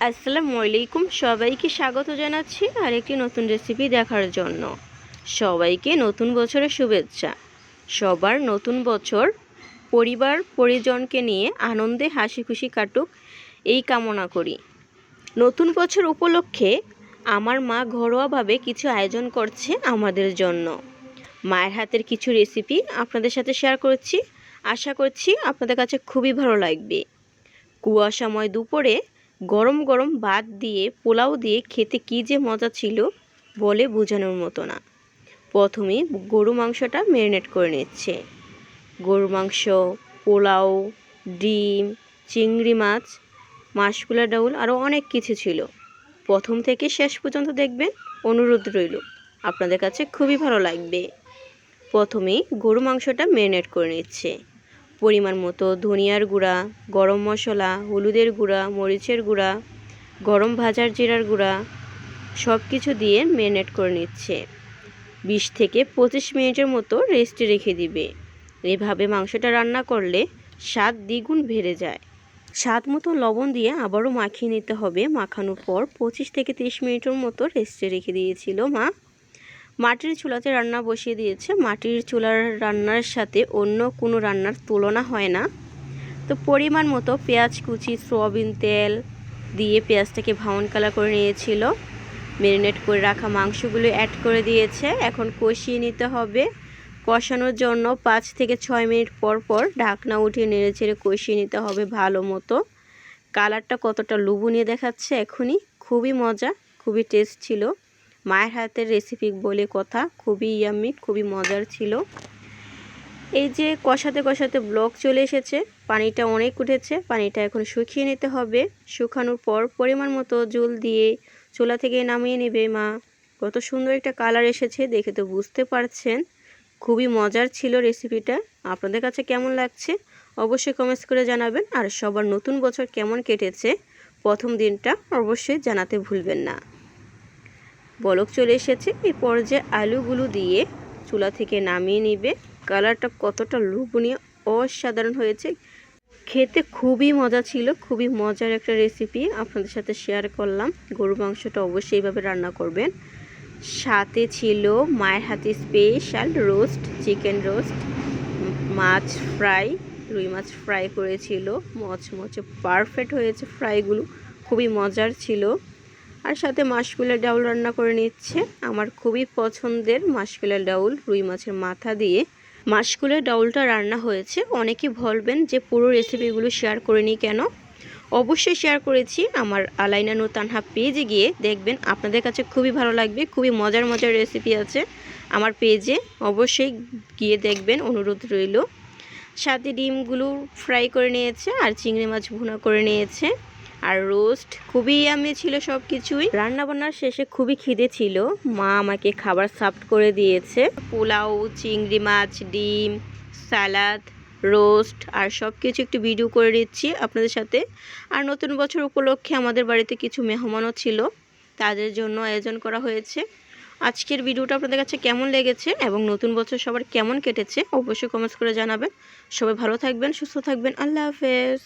আসসালামু আলাইকুম, সবাইকে স্বাগত জানাচ্ছি আরেকটি নতুন রেসিপি দেখার জন্য। সবাইকে নতুন বছরের শুভেচ্ছা। সবার নতুন বছর পরিবার পরিজনকে নিয়ে আনন্দে হাসি খুশি কাটুক এই কামনা করি। নতুন বছর উপলক্ষে আমার মা ঘরোয়াভাবে কিছু আয়োজন করছে আমাদের জন্য। মায়ের হাতের কিছু রেসিপি আপনাদের সাথে শেয়ার করছি, আশা করছি আপনাদের কাছে খুবই ভালো লাগবে। কুয়াশাময় দুপুরে গরম গরম ভাত দিয়ে পোলাও দিয়ে খেতে কী যে মজা ছিল বলে বোঝানোর মতো না। প্রথমেই গরু মাংসটা ম্যারিনেট করে নিচ্ছে। গরু মাংস, পোলাও, ডিম, চিংড়ি মাছ, মাসকলাই ডাউল আরও অনেক কিছু ছিল। প্রথম থেকে শেষ পর্যন্ত দেখবেন, অনুরোধ রইল, আপনাদের কাছে খুবই ভালো লাগবে। প্রথমেই গরু মাংসটা ম্যারিনেট করে নিচ্ছে। পরিমাণ মতো ধনিয়ার গুঁড়া, গরম মশলা, হলুদের গুঁড়া, মরিচের গুঁড়া, গরম ভাজার জিরার গুঁড়া সব কিছু দিয়ে ম্যারিনেট করে নিচ্ছে। 20 থেকে 25 মিনিটের মতো রেস্টে রেখে দিবে। এভাবে মাংসটা রান্না করলে স্বাদ দ্বিগুণ বেড়ে যায়। স্বাদ মতো লবণ দিয়ে আবারও মাখিয়ে নিতে হবে। মাখানোর পর 25 থেকে 30 মিনিটের মতো রেস্টে রেখে দিয়েছিল মা। মাটির চুলাতে রান্না বসিয়ে দিয়েছে। মাটির চুলার রান্নার সাথে অন্য কোনো রান্নার তুলনা হয় না। তো পরিমাণ মতো পেঁয়াজ কুচি, সয়াবিন তেল দিয়ে পেঁয়াজটাকে ব্রাউন কালার করে নিয়েছিল। ম্যারিনেট করে রাখা মাংসগুলো অ্যাড করে দিয়েছে। এখন কষিয়ে নিতে হবে। কষানোর জন্য 5 থেকে 6 মিনিট পর পর ঢাকনা উঠিয়ে নেড়ে চেড়ে কষিয়ে নিতে হবে ভালো মতো। কালারটা কতটা লোভনীয় দেখাচ্ছে এখনই, খুবই মজা, খুবই টেস্ট ছিল। মায়ের হাতের রেসিপি বলে কথা, খুবই ইয়াম্মি, খুবই মজার ছিল। এই যে কষাতে কষাতে ব্লক চলে এসেছে, পানিটা অনেক উঠেছে। পানিটা এখন শুকিয়ে নিতে হবে। শুকানোর পর পরিমাণ মতো জল দিয়ে চুলা থেকে নামিয়ে নেবে মা। কত সুন্দর একটা কালার এসেছে, দেখে তো বুঝতে পারছেন। খুবই মজার ছিল রেসিপিটা। আপনাদের কাছে কেমন লাগছে অবশ্যই কমেন্টস করে জানাবেন। আর সবার নতুন বছর কেমন কেটেছে প্রথম দিনটা অবশ্যই জানাতে ভুলবেন না। বলক চলে এসেছে। এই পর্যায়ে আলুগুলো দিয়ে চুলা থেকে নামিয়ে নিবে। কালারটা কতটা লোভনীয়, অসাধারণ হয়েছে, খেতে খুবই মজা ছিল। খুবই মজার একটা রেসিপি আপনাদের সাথে শেয়ার করলাম। গরু মাংসটা অবশ্যই এইভাবে রান্না করবেন। সাথে ছিল মায়ের হাতে স্পেশাল রোস্ট, চিকেন রোস্ট, মাছ ফ্রাই, রুই মাছ ফ্রাই করেছিল। মচমচে পারফেক্ট হয়েছে ফ্রাইগুলো, খুবই মজার ছিল। আর সাথে মাসকলাই ডাউল রান্না করে নিচ্ছে। আমার খুবই পছন্দের মাসকলাই ডাউল, রুই মাছের মাথা দিয়ে মাসকলাই ডাউলটা রান্না হয়েছে। অনেকে বলবেন যে পুরো রেসিপিগুলো শেয়ার করিনি কেন। অবশ্যই শেয়ার করেছি। আমার আলাইনা নূর তানহা পেজে গিয়ে দেখবেন, আপনাদের কাছে খুবই ভালো লাগবে। খুবই মজার মজার রেসিপি আছে আমার পেজে, অবশ্যই গিয়ে দেখবেন, অনুরোধ রইল। সাথে ডিমগুলো ফ্রাই করে নিয়েছে আর চিংড়ি মাছ ভুনা করে নিয়েছে আর রোস্ট, খুবই ইয়াম্মি ছিল সব কিছুই। রান্নাবান্নার শেষে খুবই খিদে ছিল, মা আমাকে খাবার সার্ভ করে দিয়েছে। পোলাও, চিংড়ি মাছ, ডিম, সালাদ, রোস্ট আর সব কিছু একটু ভিডিও করে দিচ্ছি আপনাদের সাথে। আর নতুন বছর উপলক্ষে আমাদের বাড়িতে কিছু মেহমানও ছিল, তাদের জন্য আয়োজন করা হয়েছে। আজকের ভিডিওটা আপনাদের কাছে কেমন লেগেছে এবং নতুন বছর সবার কেমন কেটেছে অবশ্যই কমেন্টস করে জানাবেন। সবাই ভালো থাকবেন, সুস্থ থাকবেন। আল্লাহ হাফেজ।